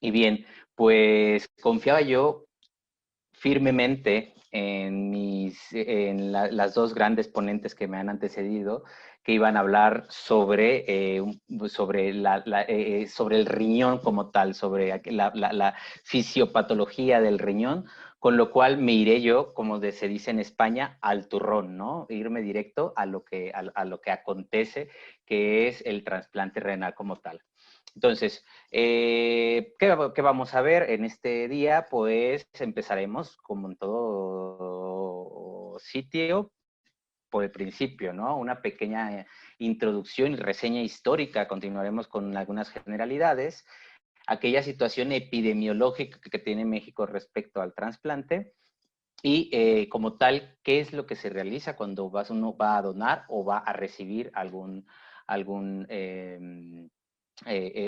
Y bien, pues confiaba yo firmemente en las dos grandes ponentes que me han antecedido, que iban a hablar sobre el riñón como tal, sobre la fisiopatología del riñón, con lo cual me iré yo, como se dice en España, al turrón, ¿no? Irme directo a lo que acontece, que es el trasplante renal como tal. Entonces, ¿qué vamos a ver en este día? Pues empezaremos, como en todo sitio, por el principio, ¿no? Una pequeña introducción y reseña histórica. Continuaremos con algunas generalidades. Aquella situación epidemiológica que tiene México respecto al trasplante. Y como tal, ¿qué es lo que se realiza cuando uno va a donar o va a recibir algún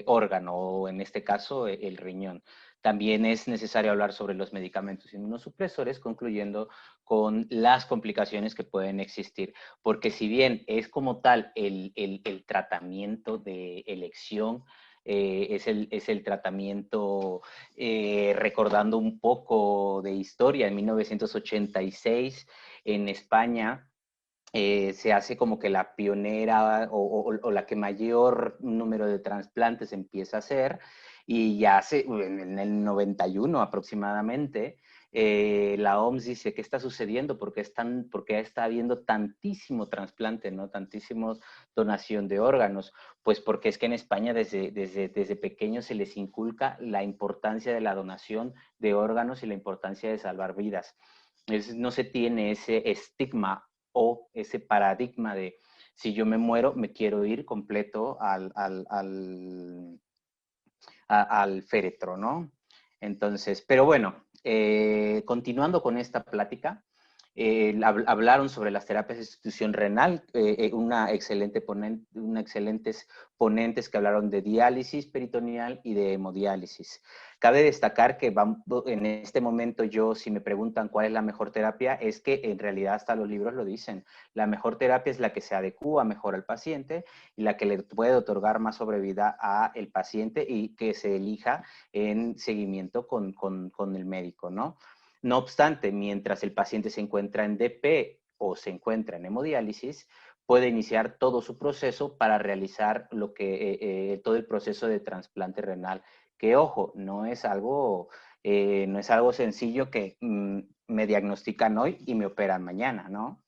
órgano, o en este caso el riñón? También es necesario hablar sobre los medicamentos inmunosupresores, concluyendo con las complicaciones que pueden existir. Porque si bien es como tal el tratamiento de elección, es el tratamiento, recordando un poco de historia, en 1986 en España se hace como que la pionera o la que mayor número de trasplantes empieza a hacer, y ya en el 91 aproximadamente, la OMS dice, ¿qué está sucediendo? ¿Por qué está habiendo tantísimo trasplante, ¿no? Tantísimo donación de órganos? Pues porque es que en España desde pequeños se les inculca la importancia de la donación de órganos y la importancia de salvar vidas. No se tiene ese estigma o ese paradigma de si yo me muero, me quiero ir completo al féretro, ¿no? Entonces, pero bueno, continuando con esta plática, hablaron sobre las terapias de sustitución renal, excelentes ponentes que hablaron de diálisis peritoneal y de hemodiálisis. Cabe destacar que en este momento si me preguntan cuál es la mejor terapia, es que en realidad hasta los libros lo dicen. La mejor terapia es la que se adecúa mejor al paciente y la que le puede otorgar más sobrevida al paciente y que se elija en seguimiento con el médico, ¿no? No obstante, mientras el paciente se encuentra en DP o se encuentra en hemodiálisis, puede iniciar todo su proceso para realizar todo el proceso de trasplante renal. Que ojo, no es algo sencillo que me diagnostican hoy y me operan mañana, ¿no?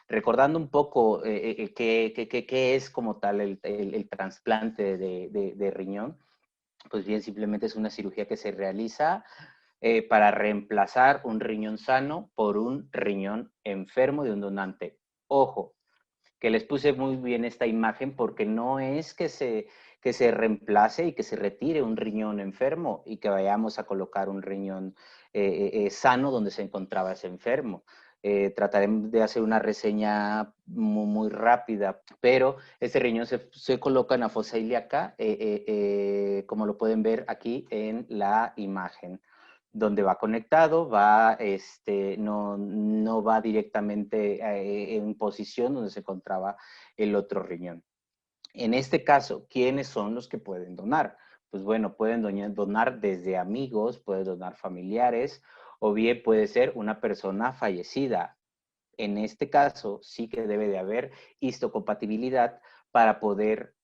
Recordando un poco qué es como tal el trasplante de riñón, pues bien, simplemente es una cirugía que se realiza para reemplazar un riñón sano por un riñón enfermo de un donante. Ojo, que les puse muy bien esta imagen porque no es que se reemplace y que se retire un riñón enfermo y que vayamos a colocar un riñón sano donde se encontraba ese enfermo. Trataremos de hacer una reseña muy rápida, pero ese riñón se coloca en la fosa ilíaca, como lo pueden ver aquí en la imagen, donde va conectado, no va directamente en posición donde se encontraba el otro riñón. En este caso, ¿quiénes son los que pueden donar? Pues bueno, pueden donar desde amigos, pueden donar familiares, o bien puede ser una persona fallecida. En este caso, sí que debe de haber histocompatibilidad para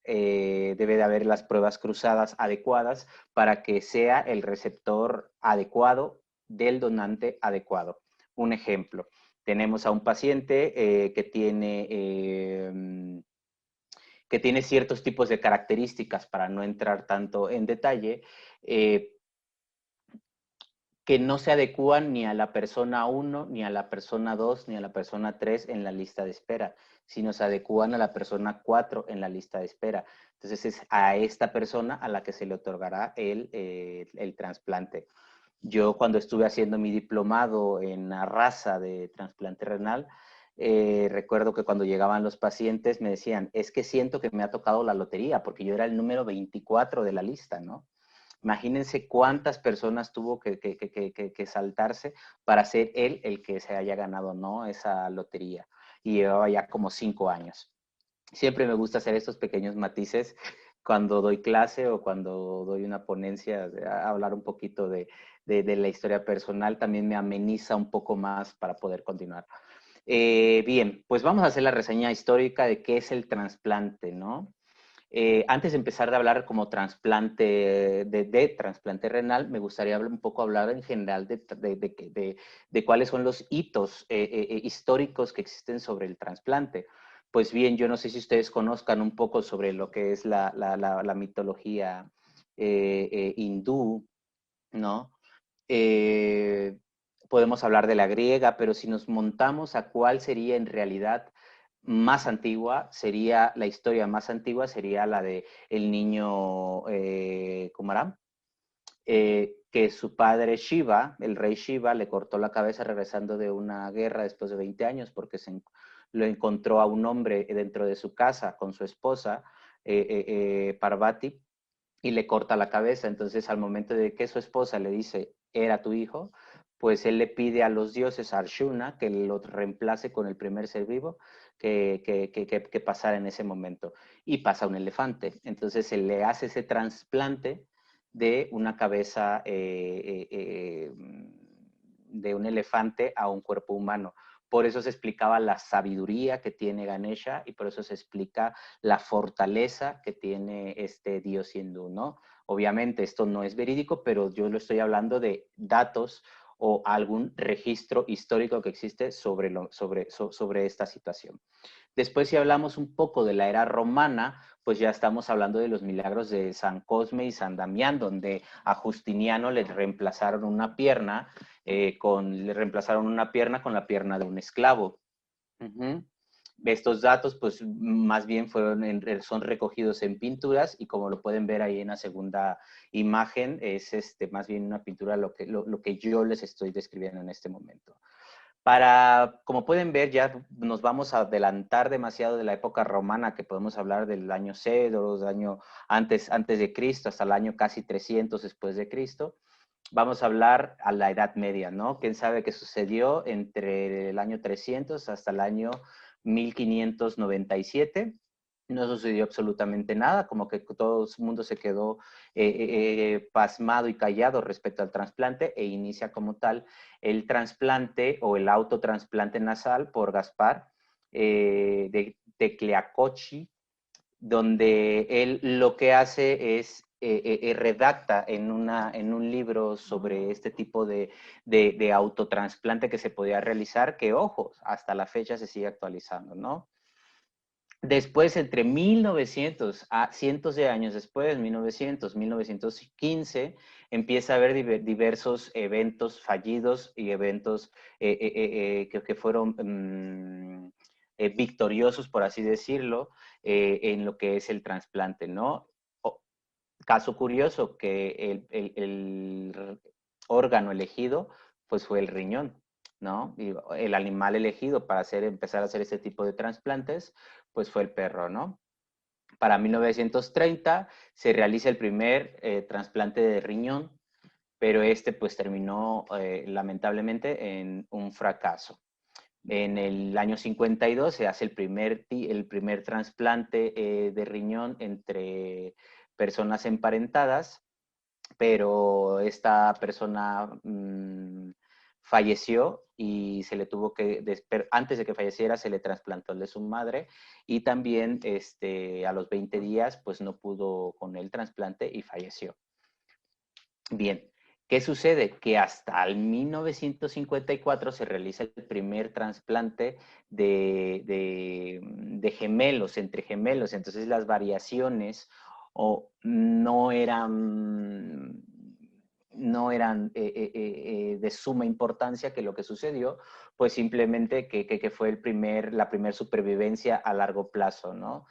debe de haber las pruebas cruzadas adecuadas para que sea el receptor adecuado del donante adecuado. Un ejemplo, tenemos a un paciente que tiene ciertos tipos de características, para no entrar tanto en detalle, eh, que no se adecúan ni a la persona 1, ni a la persona 2, ni a la persona 3 en la lista de espera, sino se adecúan a la persona 4 en la lista de espera. Entonces es a esta persona a la que se le otorgará el trasplante. Yo cuando estuve haciendo mi diplomado en Arrasa de trasplante renal, recuerdo que cuando llegaban los pacientes me decían, es que siento que me ha tocado la lotería, porque yo era el número 24 de la lista, ¿no? Imagínense cuántas personas tuvo que saltarse para ser él el que se haya ganado, ¿no?, esa lotería. Y llevaba ya como 5 años. Siempre me gusta hacer estos pequeños matices cuando doy clase o cuando doy una ponencia, a hablar un poquito de la historia personal, también me ameniza un poco más para poder continuar. Bien, pues vamos a hacer la reseña histórica de qué es el trasplante, ¿no? Antes de empezar de hablar como trasplante de trasplante renal, me gustaría un poco hablar en general de cuáles son los hitos históricos que existen sobre el trasplante. Pues bien, yo no sé si ustedes conozcan un poco sobre lo que es la mitología hindú, ¿no? Eh, Podemos hablar de la griega, pero si nos montamos a cuál sería en realidad más antigua, sería la historia más antigua, sería la de el niño Kumaram, que su padre Shiva, el rey Shiva, le cortó la cabeza regresando de una guerra después de 20 años porque lo encontró a un hombre dentro de su casa con su esposa, Parvati, y le corta la cabeza. Entonces, al momento de que su esposa le dice, era tu hijo, pues él le pide a los dioses, a Arjuna, que lo reemplace con el primer ser vivo que pasara en ese momento. Y pasa un elefante. Entonces, se le hace ese trasplante de una cabeza de un elefante a un cuerpo humano. Por eso se explicaba la sabiduría que tiene Ganesha y por eso se explica la fortaleza que tiene este dios hindú, ¿no? Obviamente esto no es verídico, pero yo lo estoy hablando de datos o algún registro histórico que existe sobre esta situación. Después, si hablamos un poco de la era romana, pues ya estamos hablando de los milagros de San Cosme y San Damián, donde a Justiniano le reemplazaron una pierna, con la pierna de un esclavo. Uh-huh. Estos datos, pues más bien son recogidos en pinturas y como lo pueden ver ahí en la segunda imagen, es más bien una pintura lo que yo les estoy describiendo en este momento. Como pueden ver, ya nos vamos a adelantar demasiado de la época romana, que podemos hablar del año 0, del año antes de Cristo, hasta el año casi 300 después de Cristo. Vamos a hablar a la Edad Media, ¿no? ¿Quién sabe qué sucedió entre el año 300 hasta el año 1597? No sucedió absolutamente nada, como que todo el mundo se quedó pasmado y callado respecto al trasplante e inicia como tal el trasplante o el autotrasplante nasal por Gaspar de Tecleacochi, donde él lo que hace es redacta en un libro sobre este tipo de autotrasplante que se podía realizar, que ojo, hasta la fecha se sigue actualizando, ¿no? Después, entre 1900 a cientos de años después, 1900, 1915, empieza a haber diversos eventos fallidos y eventos que fueron victoriosos, por así decirlo, en lo que es el trasplante, ¿no? Caso curioso, que el órgano elegido, pues fue el riñón, ¿no? Y el animal elegido para empezar a hacer este tipo de trasplantes, pues fue el perro, ¿no? Para 1930 se realiza el primer trasplante de riñón, pero pues terminó lamentablemente en un fracaso. En el año 52 se hace el primer trasplante de riñón entre personas emparentadas, pero esta persona falleció y se le tuvo antes de que falleciera, se le trasplantó el de su madre y también a los 20 días, pues no pudo con el trasplante y falleció. Bien, ¿qué sucede? Que hasta el 1954 se realiza el primer trasplante de gemelos, entre gemelos. Entonces las variaciones no eran de suma importancia, que lo que sucedió, pues simplemente que fue la primer supervivencia a largo plazo, ¿no?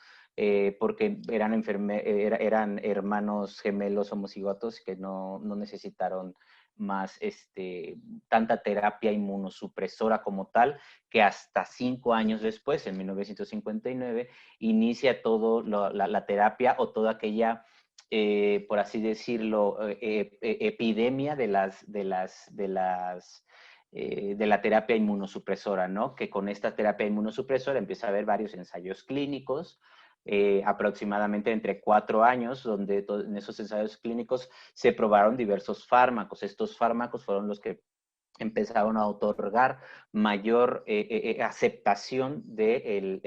Porque eran hermanos gemelos homocigotos que no necesitaron más tanta terapia inmunosupresora como tal, que hasta 5 años después, en 1959, inicia todo la terapia o toda aquella, por así decirlo, epidemia de la terapia inmunosupresora, ¿no? Que con esta terapia inmunosupresora empieza a haber varios ensayos clínicos aproximadamente entre 4 años, donde en esos ensayos clínicos se probaron diversos fármacos. Estos fármacos fueron los que empezaron a otorgar mayor aceptación del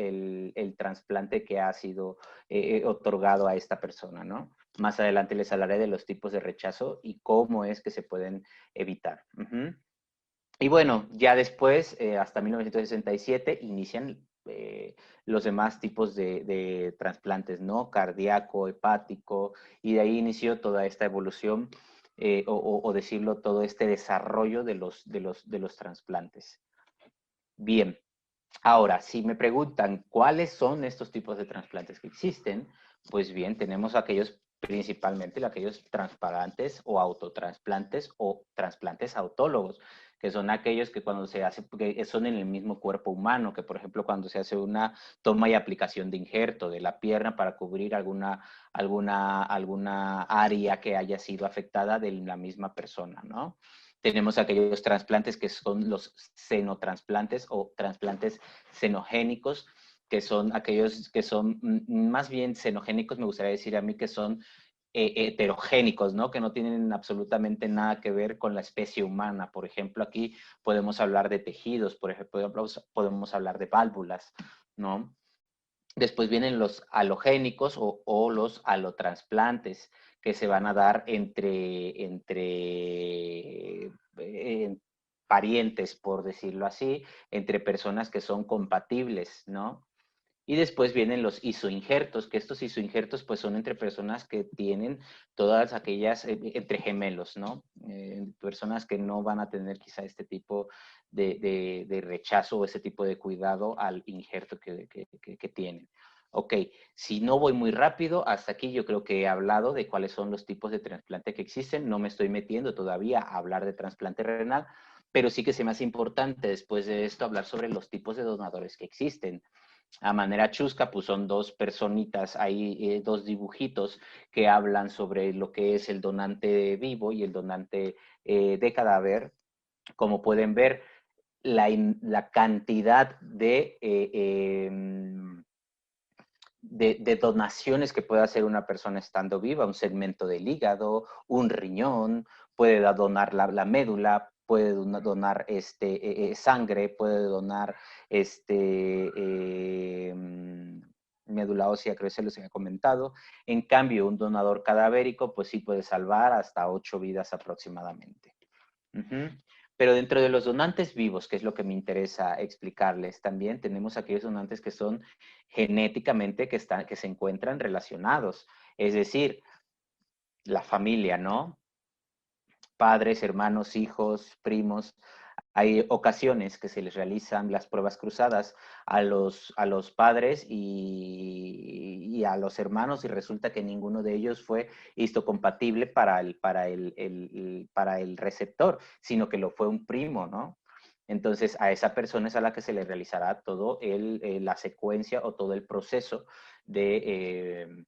el trasplante que ha sido otorgado a esta persona, ¿no? Más adelante les hablaré de los tipos de rechazo y cómo es que se pueden evitar. Y bueno, ya después, hasta 1967, inician los demás tipos de trasplantes, ¿no? Cardíaco, hepático, y de ahí inició toda esta evolución, o decirlo, todo este desarrollo de los trasplantes. Bien, ahora, si me preguntan cuáles son estos tipos de trasplantes que existen, pues bien, tenemos aquellos principalmente aquellos trasplantes o autotrasplantes o trasplantes autólogos, que son aquellos que cuando se hace, que son en el mismo cuerpo humano, que por ejemplo cuando se hace una toma y aplicación de injerto de la pierna para cubrir alguna área que haya sido afectada de la misma persona, ¿no? Tenemos aquellos trasplantes que son los xenotrasplantes o trasplantes xenogénicos, que son aquellos que son más bien xenogénicos, me gustaría decir a mí que son heterogénicos, ¿no? Que no tienen absolutamente nada que ver con la especie humana. Por ejemplo, aquí podemos hablar de tejidos, por ejemplo, podemos hablar de válvulas, ¿no? Después vienen los halogénicos o los alotransplantes, que se van a dar entre parientes, por decirlo así, entre personas que son compatibles, ¿no? Y después vienen los isoinjertos, que estos isoinjertos pues son entre personas que tienen todas aquellas, entre gemelos, ¿no? Personas que no van a tener quizá este tipo de rechazo o ese tipo de cuidado al injerto que tienen. Ok, si no voy muy rápido, hasta aquí yo creo que he hablado de cuáles son los tipos de trasplante que existen. No me estoy metiendo todavía a hablar de trasplante renal, pero sí que se me hace importante después de esto hablar sobre los tipos de donadores que existen. A manera chusca, pues son dos personitas, hay dos dibujitos que hablan sobre lo que es el donante vivo y el donante de cadáver. Como pueden ver, la cantidad de donaciones que puede hacer una persona estando viva, un segmento del hígado, un riñón, puede donar la médula, puede donar sangre, puede donar médula ósea, creo que se los había comentado. En cambio, un donador cadavérico, pues sí puede salvar hasta 8 vidas aproximadamente. Pero dentro de los donantes vivos, que es lo que me interesa explicarles, también tenemos aquellos donantes que son genéticamente que se encuentran relacionados. Es decir, la familia, ¿no? Padres, hermanos, hijos, primos. Hay ocasiones que se les realizan las pruebas cruzadas a los padres y a los hermanos y resulta que ninguno de ellos fue histocompatible para el receptor, sino que lo fue un primo, ¿no? Entonces, a esa persona es a la que se le realizará todo la secuencia o todo el proceso de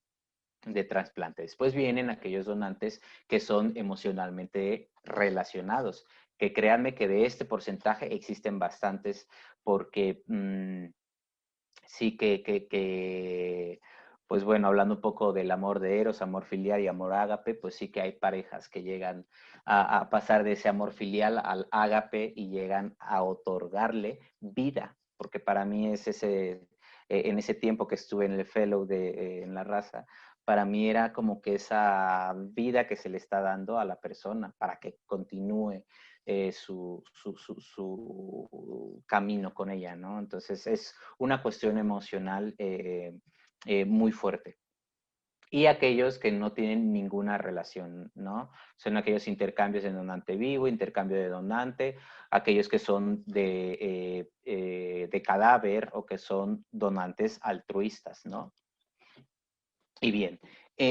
trasplante. Después vienen aquellos donantes que son emocionalmente relacionados, que créanme que de este porcentaje existen bastantes porque sí pues bueno, hablando un poco del amor de Eros, amor filial y amor ágape, pues sí que hay parejas que llegan a pasar de ese amor filial al ágape y llegan a otorgarle vida, porque para mí es en ese tiempo que estuve en el fellow en la raza, para mí era como que esa vida que se le está dando a la persona para que continúe su camino con ella, ¿no? Entonces es una cuestión emocional muy fuerte. Y aquellos que no tienen ninguna relación, ¿no? Son aquellos intercambios de donante vivo, intercambio de donante, aquellos que son de cadáver o que son donantes altruistas, ¿no? Y bien,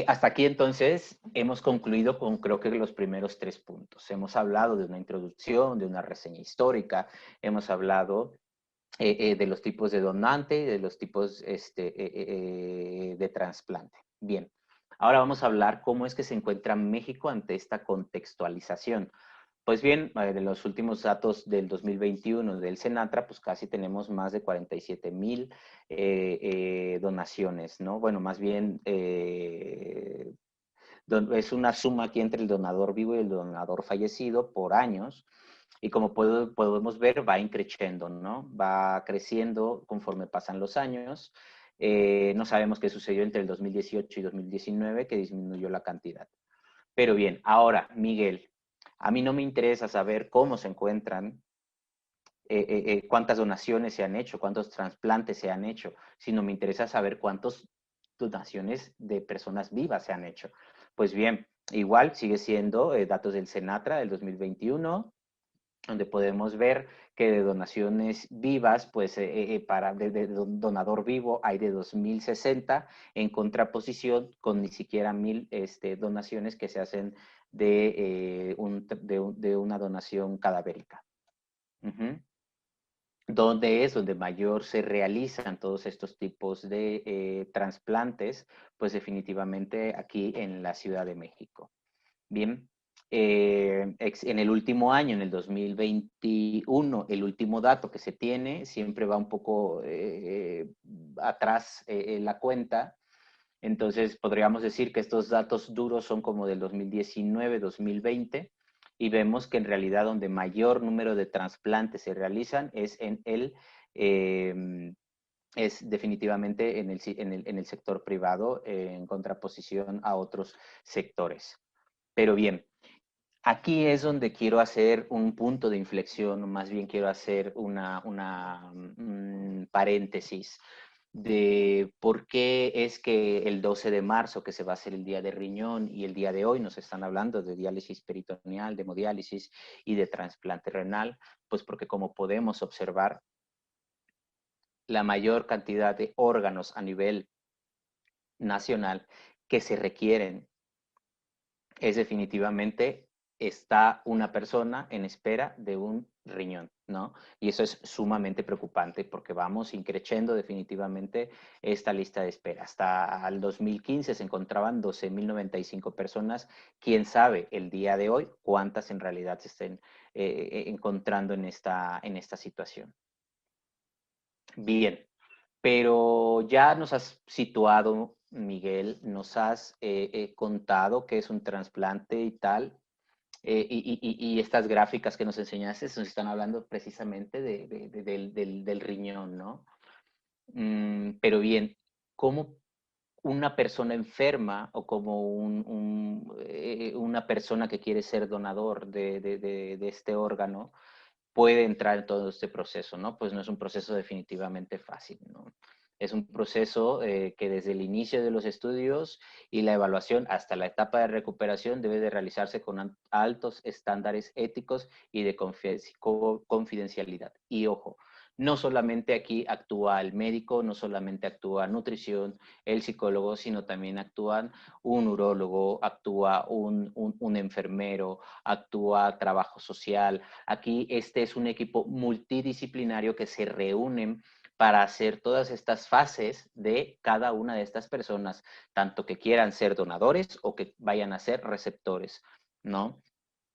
hasta aquí entonces hemos concluido con creo que los primeros 3 puntos. Hemos hablado de una introducción, de una reseña histórica, hemos hablado de los tipos de donante y de los tipos de trasplante. Bien, ahora vamos a hablar cómo es que se encuentra México ante esta contextualización. Pues bien, de los últimos datos del 2021 del Senatra, pues casi tenemos más de 47,000 donaciones, ¿no? Bueno, más bien es una suma aquí entre el donador vivo y el donador fallecido por años. Y como podemos ver, va increciendo, ¿no? Va creciendo conforme pasan los años. No sabemos qué sucedió entre el 2018 y 2019, que disminuyó la cantidad. Pero bien, ahora, Miguel, a mí no me interesa saber cómo se encuentran, cuántas donaciones se han hecho, cuántos trasplantes se han hecho, sino me interesa saber cuántas donaciones de personas vivas se han hecho. Pues bien, igual sigue siendo datos del Senatra del 2021, donde podemos ver que de donaciones vivas, pues de donador vivo hay de 2,060 en contraposición con ni siquiera 1,000 donaciones que se hacen de una donación cadavérica. Uh-huh. Donde es donde mayor se realizan todos estos tipos de trasplantes, pues definitivamente aquí en la Ciudad de México. Bien, en el último año, en el 2021, el último dato que se tiene, siempre va un poco atrás la cuenta. Entonces, podríamos decir que estos datos duros son como del 2019, 2020, y vemos que en realidad donde mayor número de trasplantes se realizan es definitivamente en el sector privado, en contraposición a otros sectores. Pero bien, aquí es donde quiero hacer un punto de inflexión, o más bien quiero hacer una paréntesis de por qué es que el 12 de marzo, que se va a hacer el día de riñón, y el día de hoy nos están hablando de diálisis peritoneal, de hemodiálisis y de trasplante renal, pues porque como podemos observar, la mayor cantidad de órganos a nivel nacional que se requieren es definitivamente está una persona en espera de un riñón, ¿no? Y eso es sumamente preocupante porque vamos increciendo definitivamente esta lista de espera. Hasta el 2015 se encontraban 12,095 personas. Quién sabe el día de hoy cuántas en realidad se estén encontrando en esta situación. Bien, pero ya nos has situado, Miguel, nos has contado qué es un trasplante y tal, y estas gráficas que nos enseñaste nos están hablando precisamente del riñón, ¿no? Pero bien, ¿cómo una persona enferma o como una persona que quiere ser donador de este órgano puede entrar en todo este proceso, ¿no? Pues no es un proceso definitivamente fácil, ¿no? Es un proceso que desde el inicio de los estudios y la evaluación hasta la etapa de recuperación debe de realizarse con altos estándares éticos y de confidencialidad. Y ojo, no solamente aquí actúa el médico, no solamente actúa nutrición, el psicólogo, sino también actúan un urólogo, actúa un enfermero, actúa trabajo social. Aquí este es un equipo multidisciplinario que se reúnen para hacer todas estas fases de cada una de estas personas, tanto que quieran ser donadores o que vayan a ser receptores, ¿no?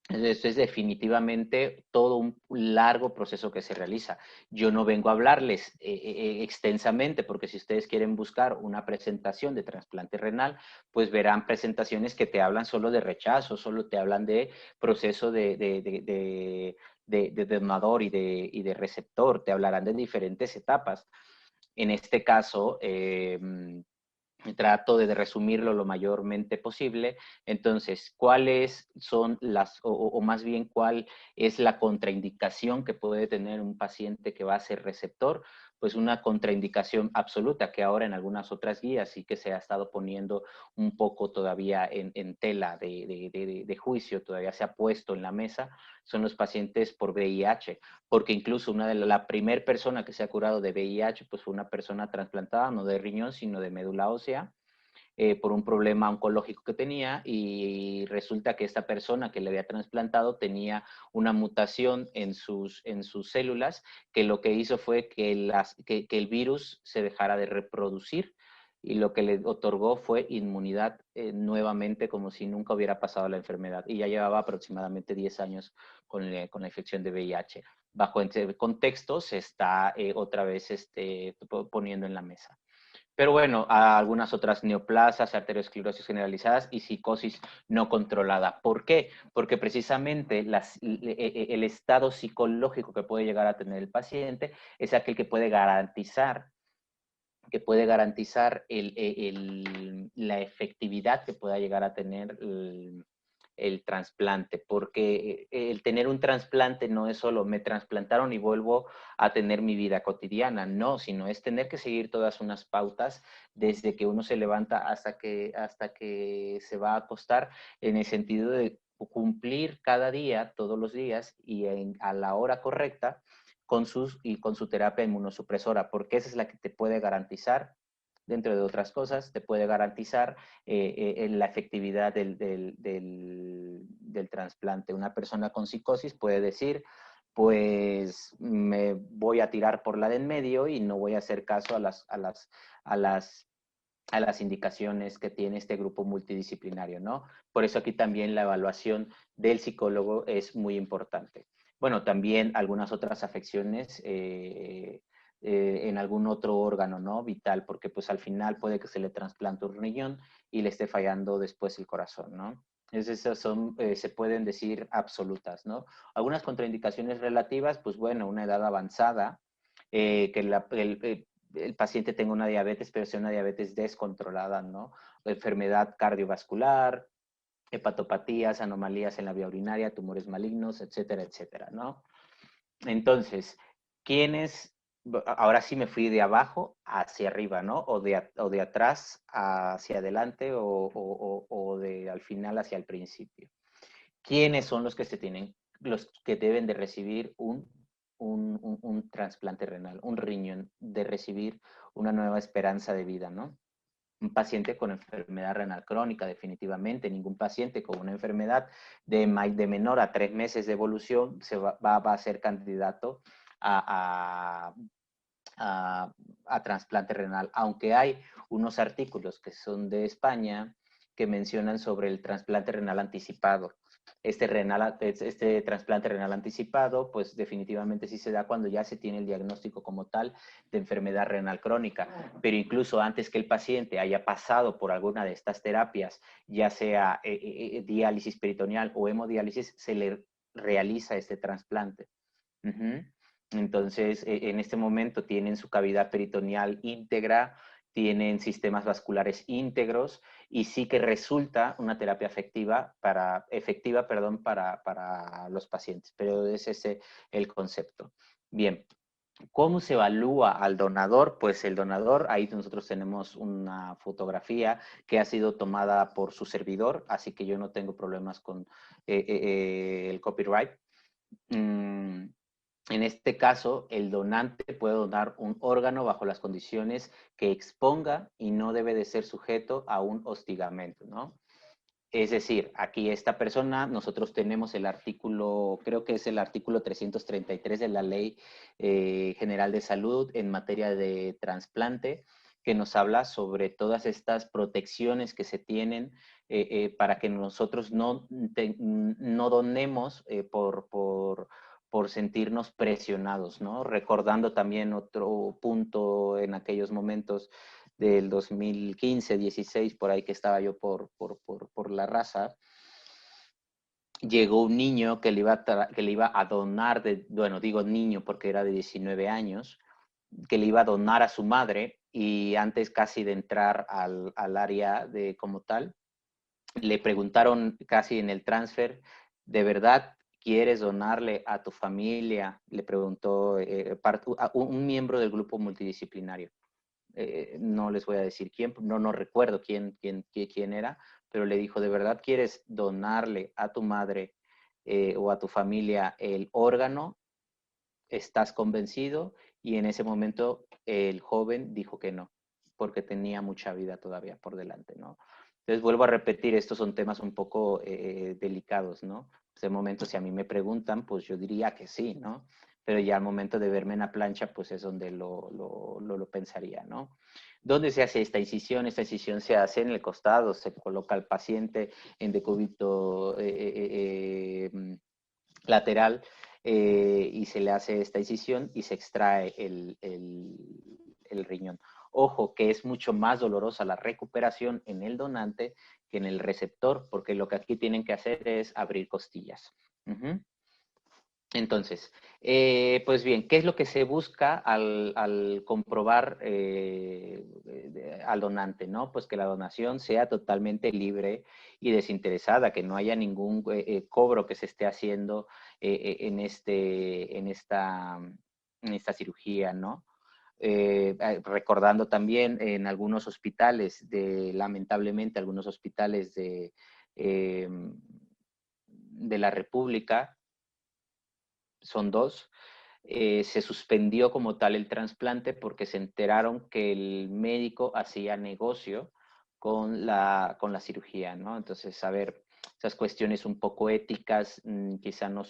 Esto es definitivamente todo un largo proceso que se realiza. Yo no vengo a hablarles extensamente, porque si ustedes quieren buscar una presentación de trasplante renal, pues verán presentaciones que te hablan solo de rechazo, solo te hablan de proceso de donador y de receptor, te hablarán de diferentes etapas. En este caso, trato de resumirlo lo mayormente posible. Entonces, ¿cuáles son o más bien cuál es la contraindicación que puede tener un paciente que va a ser receptor? Pues una contraindicación absoluta que ahora en algunas otras guías sí que se ha estado poniendo un poco todavía en tela de juicio, todavía se ha puesto en la mesa, son los pacientes por VIH, porque incluso la primera persona que se ha curado de VIH pues fue una persona trasplantada, no de riñón, sino de médula ósea, por un problema oncológico que tenía, y resulta que esta persona que le había trasplantado tenía una mutación en sus células que lo que hizo fue que el virus se dejara de reproducir y lo que le otorgó fue inmunidad nuevamente como si nunca hubiera pasado la enfermedad. Y ya llevaba aproximadamente 10 años con la infección de VIH. Bajo ese contexto se está otra vez poniendo en la mesa. Pero bueno, algunas otras neoplasias, arteriosclerosis generalizadas y psicosis no controlada. ¿Por qué? Porque precisamente el estado psicológico que puede llegar a tener el paciente es aquel que puede garantizar la efectividad que pueda llegar a tener el trasplante, porque el tener un trasplante no es solo me trasplantaron y vuelvo a tener mi vida cotidiana, no, sino es tener que seguir todas unas pautas desde que uno se levanta hasta que se va a acostar, en el sentido de cumplir cada día, todos los días y a la hora correcta con su terapia inmunosupresora, porque esa es la que te puede garantizar, dentro de otras cosas, te puede garantizar la efectividad del trasplante. Una persona con psicosis puede decir, pues me voy a tirar por la de en medio y no voy a hacer caso a las indicaciones que tiene este grupo multidisciplinario, ¿no? Por eso aquí también la evaluación del psicólogo es muy importante. Bueno, también algunas otras afecciones en algún otro órgano, ¿no? Vital, porque pues al final puede que se le trasplante un riñón y le esté fallando después el corazón, ¿no? Esas son, se pueden decir absolutas, ¿no? Algunas contraindicaciones relativas, pues bueno, una edad avanzada, el paciente tenga una diabetes, pero sea una diabetes descontrolada, ¿no? Enfermedad cardiovascular, hepatopatías, anomalías en la vía urinaria, tumores malignos, etcétera, etcétera, ¿no? Entonces, ¿quiénes? Ahora sí me fui de abajo hacia arriba, ¿no? O de atrás hacia adelante o de al final hacia el principio. ¿Quiénes son los que deben de recibir un trasplante renal, un riñón, de recibir una nueva esperanza de vida, ¿no? Un paciente con enfermedad renal crónica, definitivamente. Ningún paciente con una enfermedad de menor a 3 meses de evolución va a ser candidato a, a trasplante renal, aunque hay unos artículos que son de España que mencionan sobre el trasplante renal anticipado. Este trasplante renal anticipado, pues definitivamente sí se da cuando ya se tiene el diagnóstico como tal de enfermedad renal crónica, pero incluso antes que el paciente haya pasado por alguna de estas terapias, ya sea diálisis peritoneal o hemodiálisis, se le realiza este trasplante. Entonces, en este momento tienen su cavidad peritoneal íntegra, tienen sistemas vasculares íntegros y sí que resulta una terapia efectiva, para los pacientes. Pero es ese el concepto. Bien, ¿cómo se evalúa al donador? Pues el donador, ahí nosotros tenemos una fotografía que ha sido tomada por su servidor, así que yo no tengo problemas con el copyright. En este caso, el donante puede donar un órgano bajo las condiciones que exponga y no debe de ser sujeto a un hostigamiento, ¿no? Es decir, aquí esta persona, nosotros tenemos el artículo, creo que es el artículo 333 de la Ley General de Salud en materia de trasplante, que nos habla sobre todas estas protecciones que se tienen para que nosotros no donemos por sentirnos presionados, ¿no? Recordando también otro punto en aquellos momentos del 2015, 16, por ahí que estaba yo por la raza, llegó un niño que le iba a donar, bueno, digo niño porque era de 19 años, que le iba a donar a su madre y antes casi de entrar al área de como tal, le preguntaron casi en el transfer, ¿de verdad quieres donarle a tu familia? Le preguntó a un miembro del grupo multidisciplinario. No les voy a decir quién, no recuerdo quién era, pero le dijo, ¿de verdad quieres donarle a tu madre o a tu familia el órgano? ¿Estás convencido? Y en ese momento el joven dijo que no, porque tenía mucha vida todavía por delante, ¿no? Entonces vuelvo a repetir, estos son temas un poco delicados, ¿no? De momento, si a mí me preguntan, pues yo diría que sí, ¿no? pero ya al momento de verme en la plancha, pues es donde lo pensaría, ¿no? ¿Dónde se hace esta incisión? Esta incisión se hace en el costado, se coloca al paciente en decúbito lateral y se le hace esta incisión y se extrae el riñón. Ojo, que es mucho más dolorosa la recuperación en el donante que en el receptor, porque lo que aquí tienen que hacer es abrir costillas. Entonces, pues bien, ¿qué es lo que se busca al comprobar al donante, ¿no? Pues que la donación sea totalmente libre y desinteresada, que no haya ningún cobro que se esté haciendo en esta cirugía, ¿no? Recordando también en algunos hospitales, lamentablemente, algunos hospitales de la República, son dos, se suspendió como tal el trasplante porque se enteraron que el médico hacía negocio con la cirugía, ¿no? Entonces, a ver, esas cuestiones un poco éticas quizá no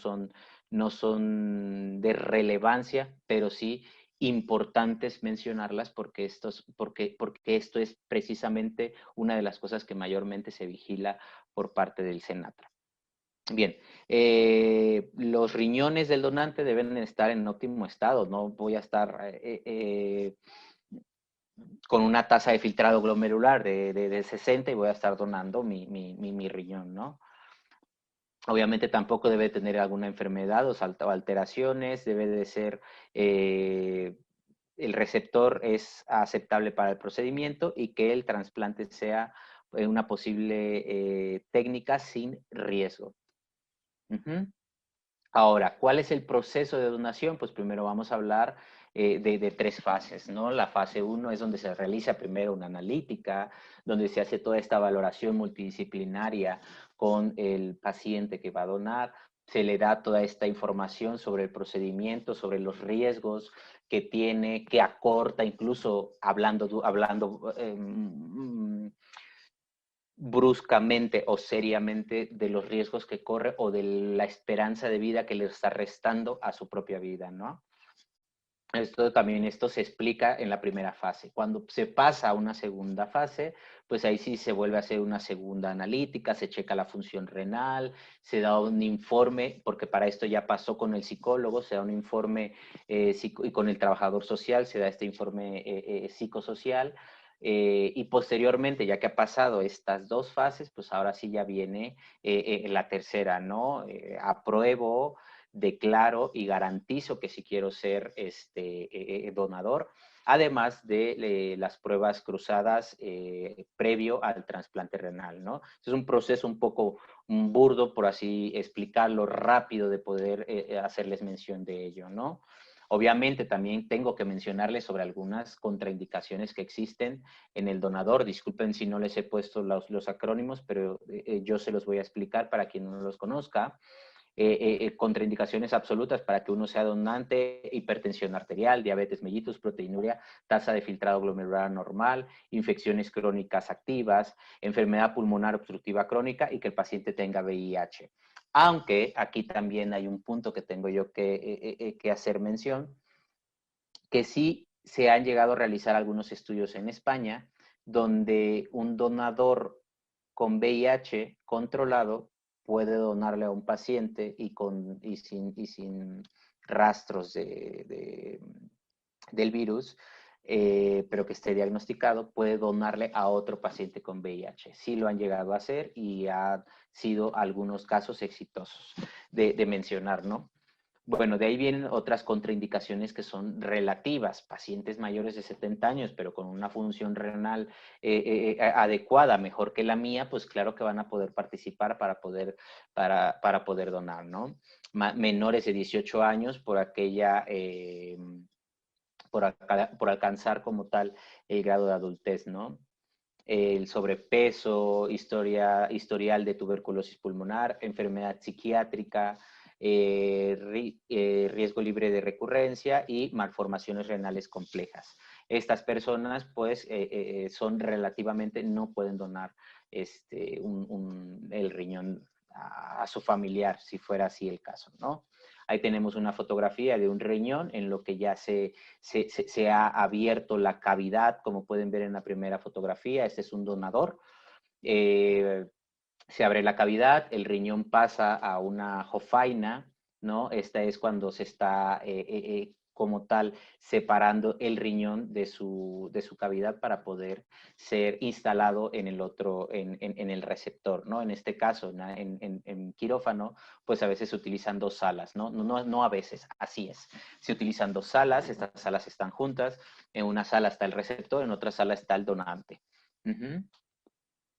son de relevancia, pero sí importantes mencionarlas porque porque esto es precisamente una de las cosas que mayormente se vigila por parte del Senatra. Bien, los riñones del donante deben estar en óptimo estado. No voy a estar con una tasa de filtrado glomerular de 60 y voy a estar donando mi riñón, ¿no? Obviamente tampoco debe tener alguna enfermedad o alteraciones, debe de ser, el receptor es aceptable para el procedimiento y que el trasplante sea una posible técnica sin riesgo. Ahora, ¿cuál es el proceso de donación? Pues primero vamos a hablar de tres fases, ¿no? La fase 1 es donde se realiza primero una analítica, donde se hace toda esta valoración multidisciplinaria con el paciente que va a donar, se le da toda esta información sobre el procedimiento, sobre los riesgos que tiene, que acorta, incluso hablando bruscamente o seriamente de los riesgos que corre o de la esperanza de vida que le está restando a su propia vida, ¿no? Esto se explica en la primera fase. Cuando se pasa a una segunda fase, pues ahí sí se vuelve a hacer una segunda analítica, se checa la función renal, se da un informe, porque para esto ya pasó con el psicólogo, se da un informe y con el trabajador social se da este informe psicosocial. Y posteriormente, ya que ha pasado estas dos fases, pues ahora sí ya viene la tercera, ¿no? Apruebo, declaro y garantizo que si quiero ser donador, además de las pruebas cruzadas previo al trasplante renal, ¿no? Es un proceso un poco burdo, por así explicarlo, rápido de poder hacerles mención de ello, ¿no? Obviamente también tengo que mencionarles sobre algunas contraindicaciones que existen en el donador. Disculpen si no les he puesto los acrónimos, pero yo se los voy a explicar para quien no los conozca. Contraindicaciones absolutas para que uno sea donante: hipertensión arterial, diabetes mellitus, proteinuria, tasa de filtrado glomerular normal, infecciones crónicas activas, enfermedad pulmonar obstructiva crónica y que el paciente tenga VIH. Aunque aquí también hay un punto que tengo yo que hacer mención, que sí se han llegado a realizar algunos estudios en España donde un donador con VIH controlado puede donarle a un paciente sin rastros del virus, pero que esté diagnosticado, puede donarle a otro paciente con VIH. Sí lo han llegado a hacer y han sido algunos casos exitosos de mencionar, ¿no? Bueno, de ahí vienen otras contraindicaciones que son relativas. Pacientes mayores de 70 años, pero con una función renal adecuada, mejor que la mía, pues claro que van a poder participar para poder donar, ¿no? Menores de 18 años por alcanzar como tal el grado de adultez, ¿no? El sobrepeso, historial de tuberculosis pulmonar, enfermedad psiquiátrica, riesgo libre de recurrencia y malformaciones renales complejas. Estas personas, pues, son relativamente, no pueden donar el riñón a su familiar, si fuera así el caso, ¿no? Ahí tenemos una fotografía de un riñón en lo que ya se ha abierto la cavidad, como pueden ver en la primera fotografía. Este es un donador. Se abre la cavidad, el riñón pasa a una jofaina, ¿no? Esta es cuando se está como tal separando el riñón de su cavidad para poder ser instalado en el otro, en el receptor, ¿no? En este caso, en quirófano, pues a veces se utilizan dos salas, ¿no? No a veces, así es. Se utilizan dos salas, estas salas están juntas, en una sala está el receptor, en otra sala está el donante.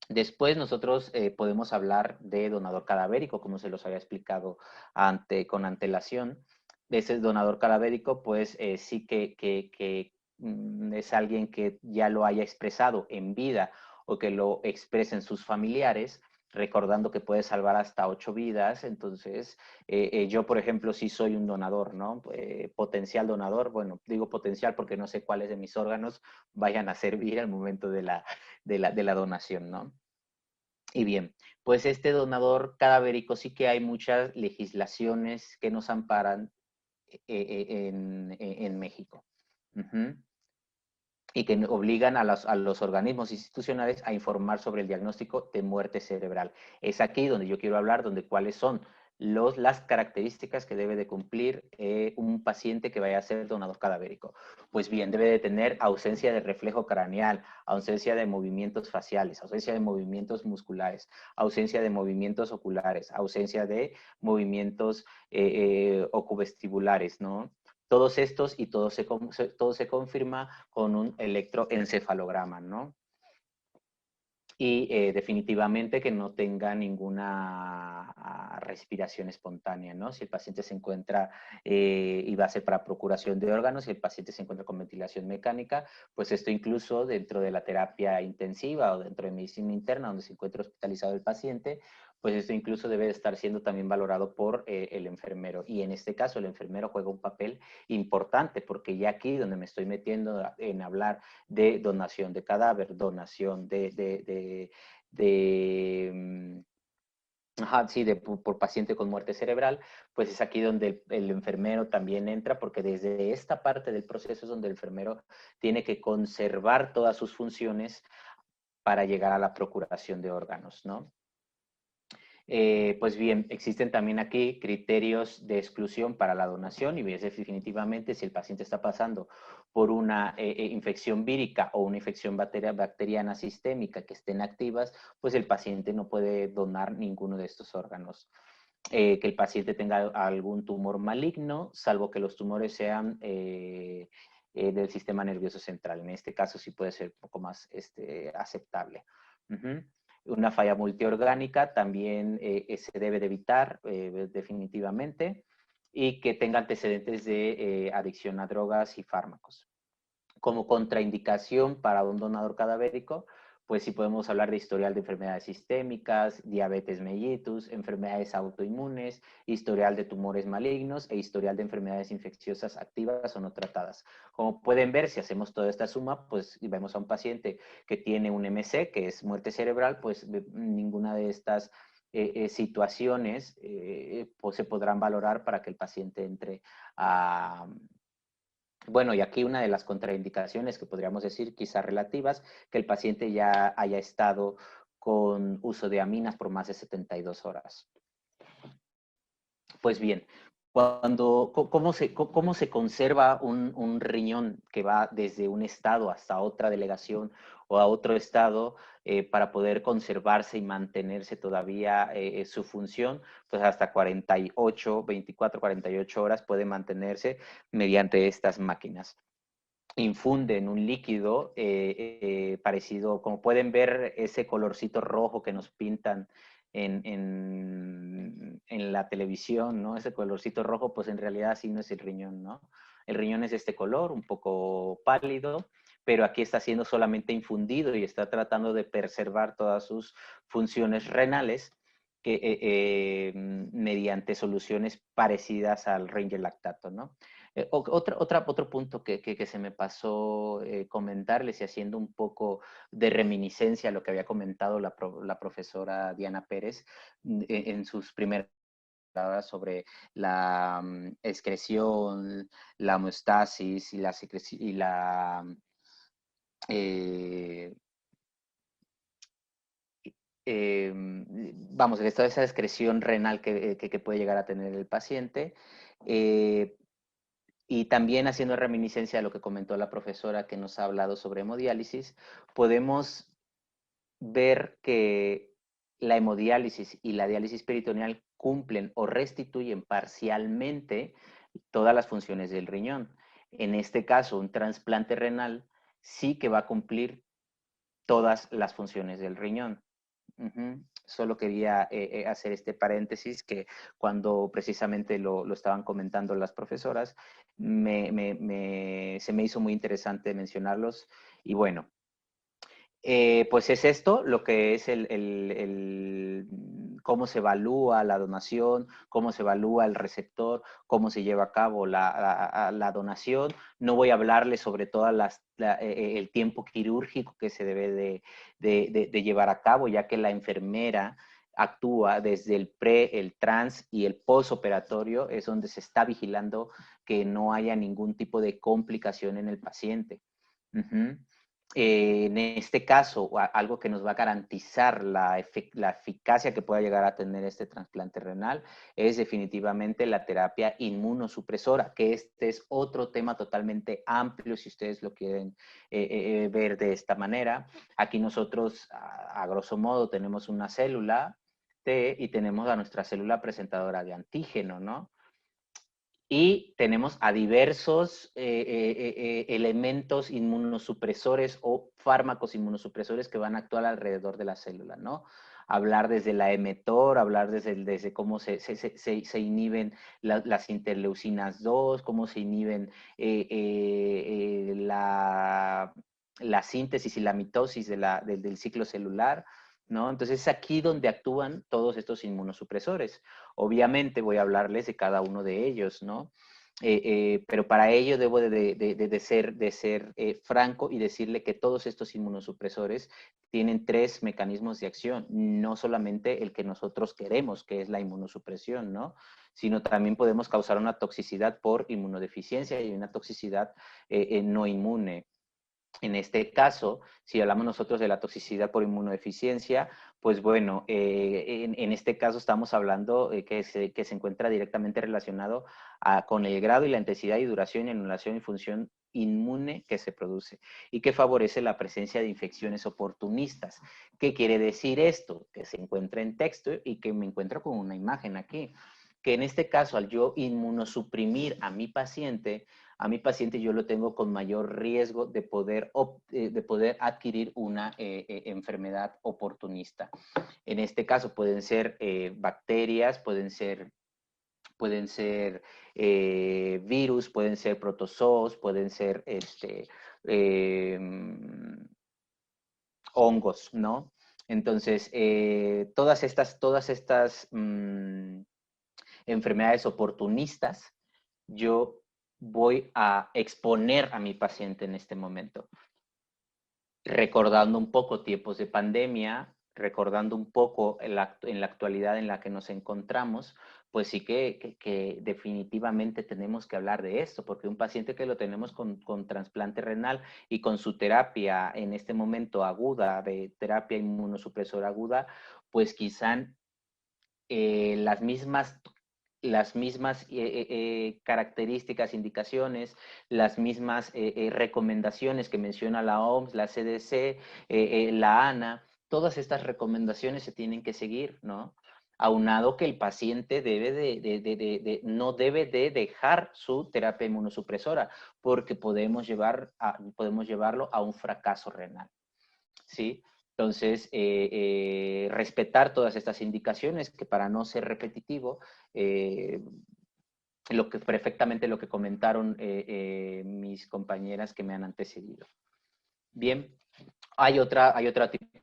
Después nosotros podemos hablar de donador cadavérico, como se los había explicado con antelación. Ese donador cadavérico, pues sí que es alguien que ya lo haya expresado en vida o que lo expresen sus familiares, recordando que puede salvar hasta 8 vidas. Entonces, yo, por ejemplo, sí soy un donador, ¿no? Potencial donador, bueno, digo potencial porque no sé cuáles de mis órganos vayan a servir al momento de la donación, ¿no? Y bien, pues este donador cadavérico sí que hay muchas legislaciones que nos amparan en México. Uh-huh. Y que obligan a los organismos institucionales a informar sobre el diagnóstico de muerte cerebral. Es aquí donde yo quiero hablar, donde cuáles son las características que debe de cumplir un paciente que vaya a ser donador cadavérico. Pues bien, debe de tener ausencia de reflejo craneal, ausencia de movimientos faciales, ausencia de movimientos musculares, ausencia de movimientos oculares, ausencia de movimientos ocuvestibulares, ¿no? Todos estos y todo se confirma con un electroencefalograma, ¿no? Y definitivamente que no tenga ninguna respiración espontánea, ¿no? Si el paciente se encuentra y va a ser para procuración de órganos, si el paciente se encuentra con ventilación mecánica, pues esto incluso dentro de la terapia intensiva o dentro de medicina interna, donde se encuentra hospitalizado el paciente, pues esto incluso debe de estar siendo también valorado por el enfermero. Y en este caso el enfermero juega un papel importante, porque ya aquí donde me estoy metiendo en hablar de donación de cadáver, donación de ajá, sí, por paciente con muerte cerebral, pues es aquí donde el enfermero también entra, porque desde esta parte del proceso es donde el enfermero tiene que conservar todas sus funciones para llegar a la procuración de órganos, ¿no? Pues bien, existen también aquí criterios de exclusión para la donación y es definitivamente si el paciente está pasando por una infección vírica o una infección bacteriana sistémica que estén activas, pues el paciente no puede donar ninguno de estos órganos. Que el paciente tenga algún tumor maligno, salvo que los tumores sean del sistema nervioso central. En este caso sí puede ser un poco más aceptable. Uh-huh. Una falla multiorgánica también se debe de evitar definitivamente y que tenga antecedentes de adicción a drogas y fármacos. Como contraindicación para un donador cadavérico, pues sí podemos hablar de historial de enfermedades sistémicas, diabetes mellitus, enfermedades autoinmunes, historial de tumores malignos e historial de enfermedades infecciosas activas o no tratadas. Como pueden ver, si hacemos toda esta suma, pues vemos a un paciente que tiene un MC, que es muerte cerebral, pues ninguna de estas situaciones pues se podrán valorar para que el paciente entre a bueno, y aquí una de las contraindicaciones que podríamos decir, quizás relativas, que el paciente ya haya estado con uso de aminas por más de 72 horas. Pues bien, ¿cómo se conserva un riñón que va desde un estado hasta otra delegación o a otro estado para poder conservarse y mantenerse todavía su función? Pues hasta 24, 48 horas puede mantenerse mediante estas máquinas. Infunden un líquido parecido, como pueden ver, ese colorcito rojo que nos pintan en la televisión, ¿no? Ese colorcito rojo, pues en realidad así no es el riñón, ¿no? El riñón es este color, un poco pálido, pero aquí está siendo solamente infundido y está tratando de preservar todas sus funciones renales mediante soluciones parecidas al Ranger lactato, ¿no? Otro punto que se me pasó comentarles y haciendo un poco de reminiscencia a lo que había comentado la profesora Diana Pérez en sus primeras hablaba sobre la excreción, la homeostasis y eh, vamos, toda esa excreción renal que puede llegar a tener el paciente. Y también haciendo reminiscencia a lo que comentó la profesora que nos ha hablado sobre hemodiálisis, podemos ver que la hemodiálisis y la diálisis peritoneal cumplen o restituyen parcialmente todas las funciones del riñón. En este caso, un trasplante renal sí que va a cumplir todas las funciones del riñón. Solo quería hacer este paréntesis que cuando precisamente lo estaban comentando las profesoras, se me hizo muy interesante mencionarlos. Y bueno, pues es esto lo que es cómo se evalúa la donación, cómo se evalúa el receptor, cómo se lleva a cabo la donación. No voy a hablarles sobre todo el tiempo quirúrgico que se debe de llevar a cabo, ya que la enfermera actúa desde el pre, el trans y el postoperatorio, es donde se está vigilando que no haya ningún tipo de complicación en el paciente. En este caso, algo que nos va a garantizar la eficacia que pueda llegar a tener este trasplante renal es definitivamente la terapia inmunosupresora, que este es otro tema totalmente amplio si ustedes lo quieren ver de esta manera. Aquí nosotros, a grosso modo, tenemos una célula T y tenemos a nuestra célula presentadora de antígeno, ¿no? Y tenemos a diversos elementos inmunosupresores o fármacos inmunosupresores que van a actuar alrededor de la célula, ¿no? Hablar desde la mTOR, hablar desde cómo se inhiben las interleucinas 2, cómo se inhiben la síntesis y la mitosis del ciclo celular, ¿no? Entonces es aquí donde actúan todos estos inmunosupresores. Obviamente voy a hablarles de cada uno de ellos, ¿no? Pero para ello debo de ser franco y decirle que todos estos inmunosupresores tienen tres mecanismos de acción, no solamente el que nosotros queremos, que es la inmunosupresión, ¿no? Sino también podemos causar una toxicidad por inmunodeficiencia y una toxicidad no inmune. En este caso, si hablamos nosotros de la toxicidad por inmunodeficiencia, pues bueno, en este caso estamos hablando que se encuentra directamente relacionado con el grado y la intensidad y duración y anulación y función inmune que se produce y que favorece la presencia de infecciones oportunistas. ¿Qué quiere decir esto? Que se encuentra en texto y que me encuentro con una imagen aquí. Que en este caso, al yo inmunosuprimir a mi paciente yo lo tengo con mayor riesgo de poder adquirir una enfermedad oportunista. En este caso pueden ser bacterias, pueden ser virus, pueden ser protozoos, pueden ser eh, hongos, ¿no? Entonces, todas estas enfermedades oportunistas, yo voy a exponer a mi paciente en este momento. Recordando un poco tiempos de pandemia, recordando un poco en la actualidad en la que nos encontramos, pues sí que definitivamente tenemos que hablar de esto, porque un paciente que lo tenemos con trasplante renal y con su terapia en este momento aguda, de terapia inmunosupresora aguda, pues quizá las mismas características, indicaciones, las mismas recomendaciones que menciona la OMS, la CDC, la ANA, todas estas recomendaciones se tienen que seguir, ¿no? Aunado que el paciente no debe de dejar su terapia inmunosupresora, porque podemos llevarlo a un fracaso renal, ¿sí? Entonces, respetar todas estas indicaciones, que para no ser repetitivo, perfectamente lo que comentaron mis compañeras que me han antecedido. Bien, hay otra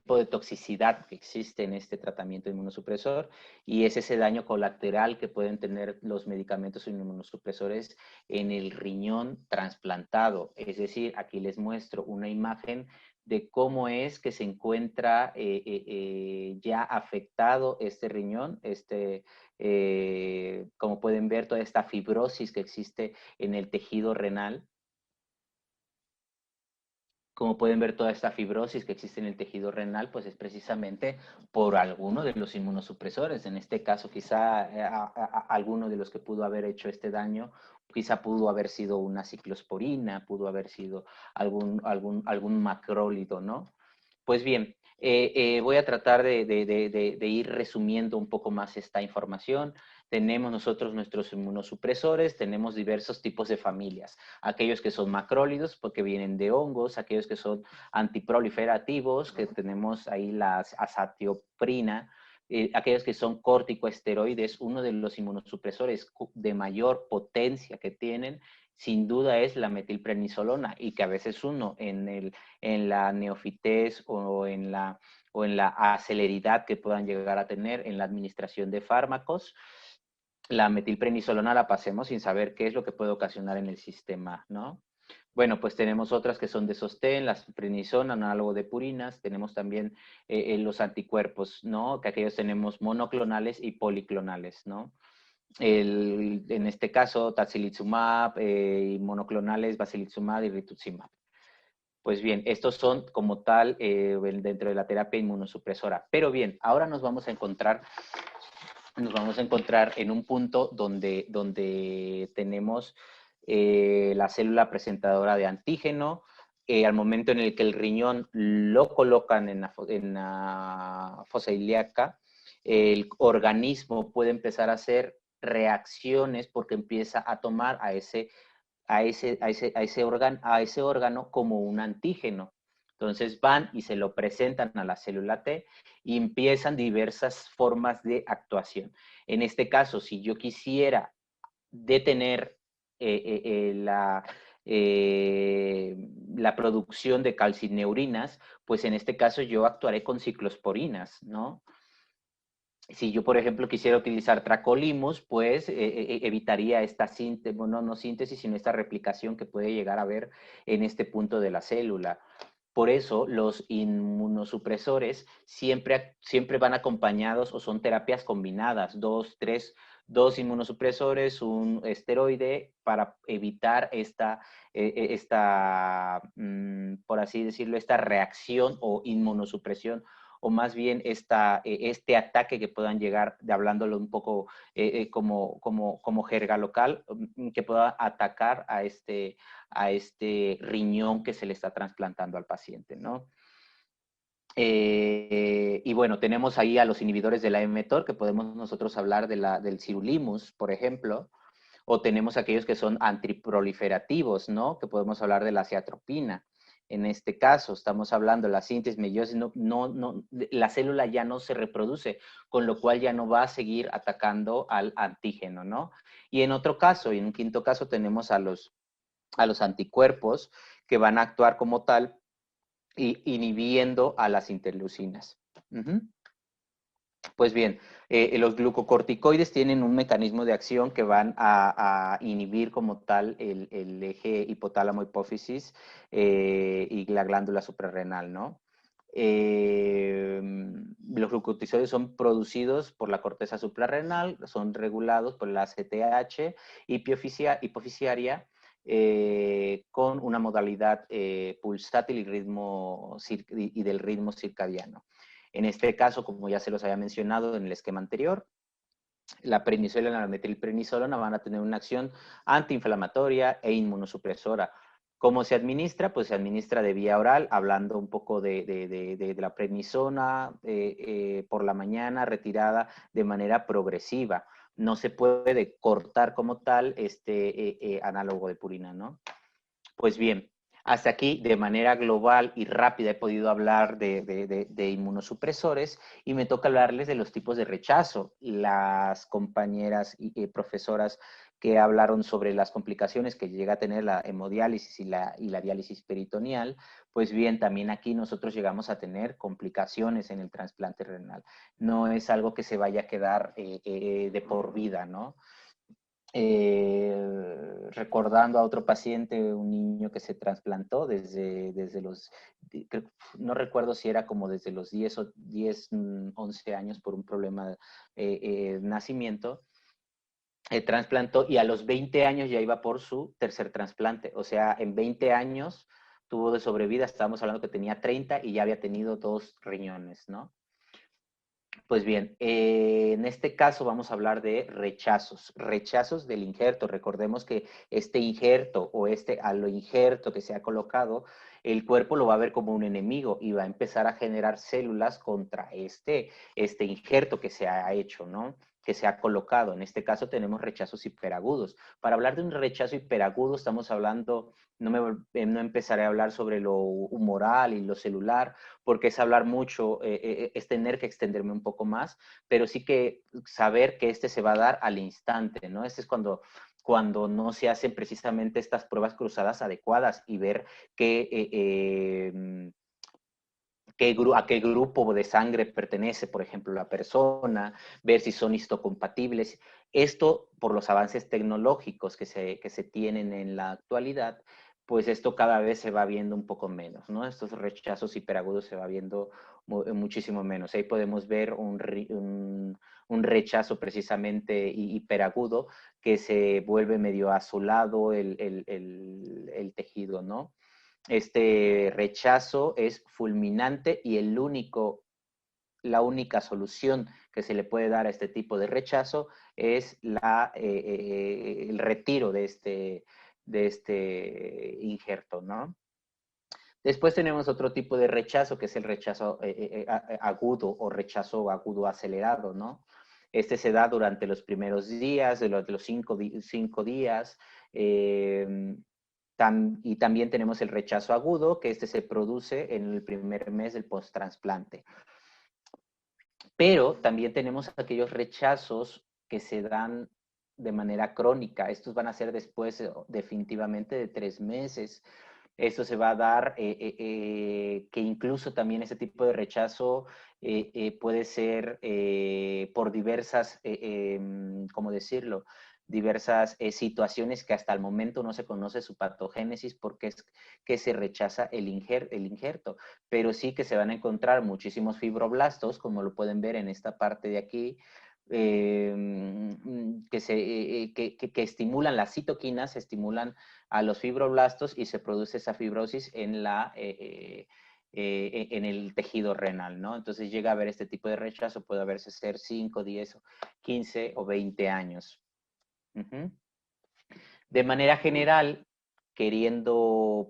tipo de toxicidad que existe en este tratamiento inmunosupresor y es ese daño colateral que pueden tener los medicamentos inmunosupresores en el riñón trasplantado. Es decir, aquí les muestro una imagen de cómo es que se encuentra ya afectado este riñón, como pueden ver, toda esta fibrosis que existe en el tejido renal. Como pueden ver, toda esta fibrosis que existe en el tejido renal, pues es precisamente por alguno de los inmunosupresores. En este caso, quizá alguno de los que pudo haber hecho este daño, quizá pudo haber sido una ciclosporina, pudo haber sido algún macrólido, ¿no? Pues bien, voy a tratar de ir resumiendo un poco más esta información. Tenemos nosotros nuestros inmunosupresores, tenemos diversos tipos de familias. Aquellos que son macrólidos, porque vienen de hongos, aquellos que son antiproliferativos, que tenemos ahí la azatioprina, aquellos que son corticoesteroides. Uno de los inmunosupresores de mayor potencia que tienen, sin duda, es la metilprednisolona, y que a veces uno en la neofitez o en la aceleridad que puedan llegar a tener en la administración de fármacos, la metilprednisolona la pasemos sin saber qué es lo que puede ocasionar en el sistema, ¿no? Bueno, pues tenemos otras que son de sostén, la prednisona, análogo de purinas. Tenemos también los anticuerpos, ¿no? Que aquellos tenemos monoclonales y policlonales, ¿no? En este caso, tocilizumab, y monoclonales, basilizumab y rituximab. Pues bien, estos son como tal dentro de la terapia inmunosupresora. Pero bien, ahora nos vamos a encontrar en un punto donde tenemos la célula presentadora de antígeno. Al momento en el que el riñón lo colocan en la fosa ilíaca, el organismo puede empezar a hacer reacciones porque empieza a tomar a ese órgano como un antígeno. Entonces van y se lo presentan a la célula T y empiezan diversas formas de actuación. En este caso, si yo quisiera detener la producción de calcineurinas, pues en este caso yo actuaré con ciclosporinas, ¿no? Si yo, por ejemplo, quisiera utilizar tracolimus, pues evitaría esta síntesis, bueno, no síntesis, sino esta replicación que puede llegar a haber en este punto de la célula. Por eso los inmunosupresores siempre van acompañados o son terapias combinadas, dos inmunosupresores, un esteroide, para evitar por así decirlo, esta reacción o inmunosupresión, o más bien este ataque que puedan llegar, hablándolo un poco como jerga local, que pueda atacar a este riñón que se le está trasplantando al paciente, ¿no? Y bueno, tenemos ahí a los inhibidores de la mTOR, que podemos nosotros hablar del sirolimus, por ejemplo, o tenemos aquellos que son antiproliferativos, ¿no? Que podemos hablar de la aciatropina. En este caso, estamos hablando de la síntesis, meiosis, la célula ya no se reproduce, con lo cual ya no va a seguir atacando al antígeno, ¿no? Y en otro caso, y en un quinto caso, tenemos a los anticuerpos que van a actuar como tal, inhibiendo a las interleucinas. Pues bien, los glucocorticoides tienen un mecanismo de acción que van a inhibir como tal el eje hipotálamo-hipófisis y la glándula suprarrenal, ¿no? Los glucocorticoides son producidos por la corteza suprarrenal, son regulados por la ACTH hipofisiaria, con una modalidad pulsátil y del ritmo circadiano. En este caso, como ya se los había mencionado en el esquema anterior, la prednisolona y la metilprednisolona van a tener una acción antiinflamatoria e inmunosupresora. ¿Cómo se administra? Pues se administra de vía oral, hablando un poco de la prednisona por la mañana, retirada de manera progresiva. No se puede cortar como tal este análogo de purina, ¿no? Pues bien, hasta aquí de manera global y rápida he podido hablar de inmunosupresores, y me toca hablarles de los tipos de rechazo. Las compañeras y profesoras que hablaron sobre las complicaciones que llega a tener la hemodiálisis y la diálisis peritoneal, pues bien, también aquí nosotros llegamos a tener complicaciones en el trasplante renal. No es algo que se vaya a quedar de por vida, ¿no? Recordando a otro paciente, un niño que se trasplantó desde los, no recuerdo si era como desde los 11 años por un problema de nacimiento, trasplantó y a los 20 años ya iba por su tercer trasplante. O sea, en 20 años tuvo de sobrevida, estábamos hablando que tenía 30 y ya había tenido 2 riñones, ¿no? Pues bien, en este caso vamos a hablar de rechazos del injerto. Recordemos que este injerto o a lo injerto que se ha colocado, el cuerpo lo va a ver como un enemigo y va a empezar a generar células contra este injerto que se ha hecho, ¿no? Que se ha colocado. En este caso tenemos rechazos hiperagudos. Para hablar de un rechazo hiperagudo estamos hablando, no empezaré a hablar sobre lo humoral y lo celular, porque es hablar mucho, es tener que extenderme un poco más, pero sí que saber que este se va a dar al instante, ¿no? Este es cuando no se hacen precisamente estas pruebas cruzadas adecuadas y ver a qué grupo de sangre pertenece, por ejemplo, la persona, ver si son histocompatibles. Esto, por los avances tecnológicos que se tienen en la actualidad, pues esto cada vez se va viendo un poco menos, ¿no? Estos rechazos hiperagudos se va viendo muchísimo menos. Ahí podemos ver un rechazo precisamente hiperagudo que se vuelve medio azulado el tejido, ¿no? Este rechazo es fulminante y la única solución que se le puede dar a este tipo de rechazo es el retiro de este injerto, ¿no? Después tenemos otro tipo de rechazo, que es el rechazo agudo o rechazo agudo acelerado, ¿no? Este se da durante los primeros días, de los 5 días, y también tenemos el rechazo agudo, que este se produce en el primer mes del post-trasplante. Pero también tenemos aquellos rechazos que se dan de manera crónica. Estos van a ser después definitivamente de 3 meses. Esto se va a dar, que incluso también ese tipo de rechazo puede ser por diversas, ¿cómo decirlo? Diversas situaciones que hasta el momento no se conoce su patogénesis porque es que se rechaza el injerto, pero sí que se van a encontrar muchísimos fibroblastos, como lo pueden ver en esta parte de aquí, que estimulan las citoquinas, estimulan a los fibroblastos y se produce esa fibrosis en el tejido renal, ¿no? Entonces llega a haber este tipo de rechazo, puede haberse ser 5, 10, 15 o 20 años. Uh-huh. De manera general,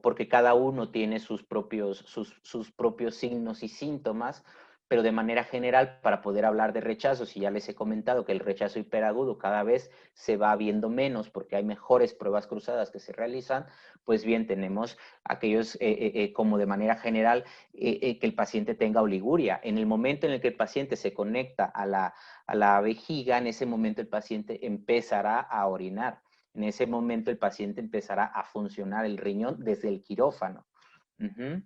porque cada uno tiene sus propios signos y síntomas, pero de manera general, para poder hablar de rechazos, y ya les he comentado que el rechazo hiperagudo cada vez se va viendo menos porque hay mejores pruebas cruzadas que se realizan, pues bien, tenemos aquellos, como de manera general, que el paciente tenga oliguria. En el momento en el que el paciente se conecta a la vejiga, en ese momento el paciente empezará a orinar. En ese momento el paciente empezará a funcionar el riñón desde el quirófano. Uh-huh.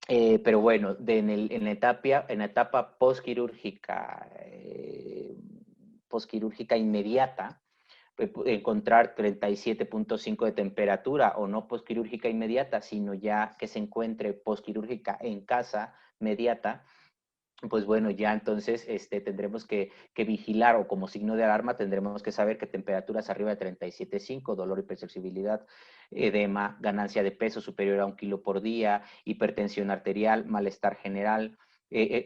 Pero bueno, en la etapa postquirúrgica, inmediata, encontrar 37.5 de temperatura o no postquirúrgica inmediata, sino ya que se encuentre postquirúrgica en casa mediata, pues bueno, ya entonces tendremos que vigilar, o como signo de alarma tendremos que saber que temperaturas arriba de 37.5, dolor, hipersensibilidad, edema, ganancia de peso superior a 1 kilo por día, hipertensión arterial, malestar general,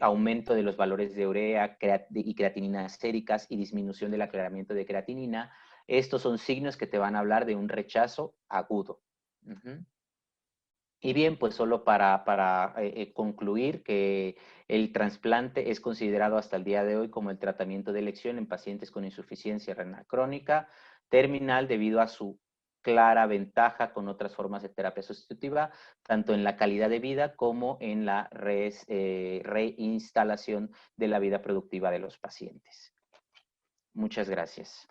aumento de los valores de urea y creatinina séricas y disminución del aclaramiento de creatinina. Estos son signos que te van a hablar de un rechazo agudo. Uh-huh. Y bien, pues solo para concluir que el trasplante es considerado hasta el día de hoy como el tratamiento de elección en pacientes con insuficiencia renal crónica terminal debido a su clara ventaja con otras formas de terapia sustitutiva, tanto en la calidad de vida como en la reinstalación de la vida productiva de los pacientes. Muchas gracias.